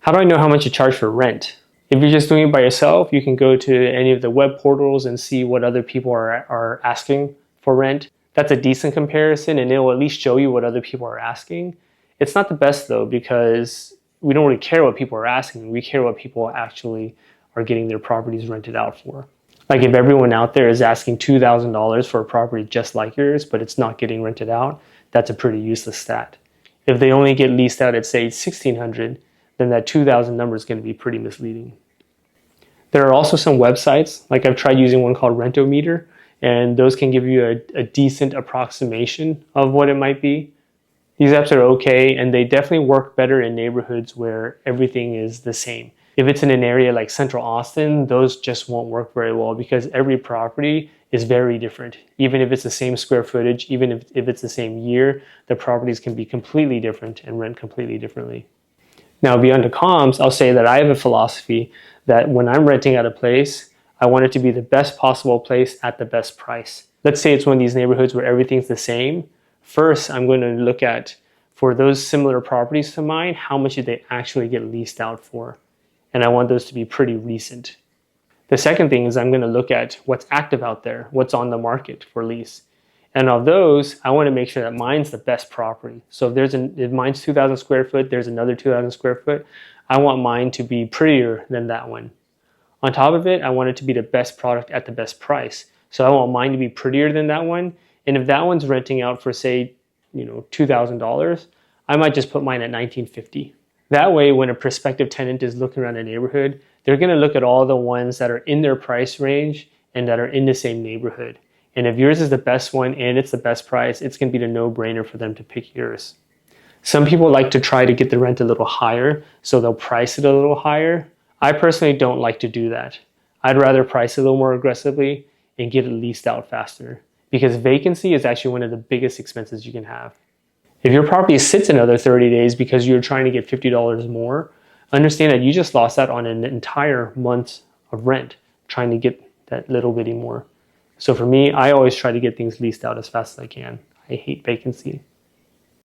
How do I know how much to charge for rent? If you're just doing it by yourself, you can go to any of the web portals and see what other people are asking for rent. That's a decent comparison, and it will at least show you what other people are asking. It's not the best though, because we don't really care what people are asking. We care what people actually are getting their properties rented out for. Like if everyone out there is asking $2,000 for a property just like yours, but it's not getting rented out, that's a pretty useless stat. If they only get leased out at say $1,600, then that 2,000 number is going to be pretty misleading. There are also some websites, like I've tried using one called Rentometer, and those can give you a decent approximation of what it might be. These apps are okay, and they definitely work better in neighborhoods where everything is the same. If it's in an area like Central Austin, those just won't work very well because every property is very different. Even if it's the same square footage, even if it's the same year, the properties can be completely different and rent completely differently. Now, beyond the comms, I'll say that I have a philosophy that when I'm renting out a place, I want it to be the best possible place at the best price. Let's say it's one of these neighborhoods where everything's the same. First, I'm going to look at, for those similar properties to mine, how much did they actually get leased out for? And I want those to be pretty recent. The second thing is I'm going to look at what's active out there, what's on the market for lease. And of those, I want to make sure that mine's the best property. So if mine's 2,000 square foot, there's another 2,000 square foot, I want mine to be prettier than that one. On top of it, I want it to be the best product at the best price. So I want mine to be prettier than that one. And if that one's renting out for say, $2,000, I might just put mine at $1,950. That way, when a prospective tenant is looking around a neighborhood, they're going to look at all the ones that are in their price range and that are in the same neighborhood. And if yours is the best one and it's the best price, it's going to be the no-brainer for them to pick yours. Some people like to try to get the rent a little higher, so they'll price it a little higher. I personally don't like to do that. I'd rather price it a little more aggressively and get it leased out faster, because vacancy is actually one of the biggest expenses you can have. If your property sits another 30 days because you're trying to get $50 more, understand that you just lost that on an entire month of rent trying to get that little bitty more. So for me, I always try to get things leased out as fast as I can. I hate vacancy.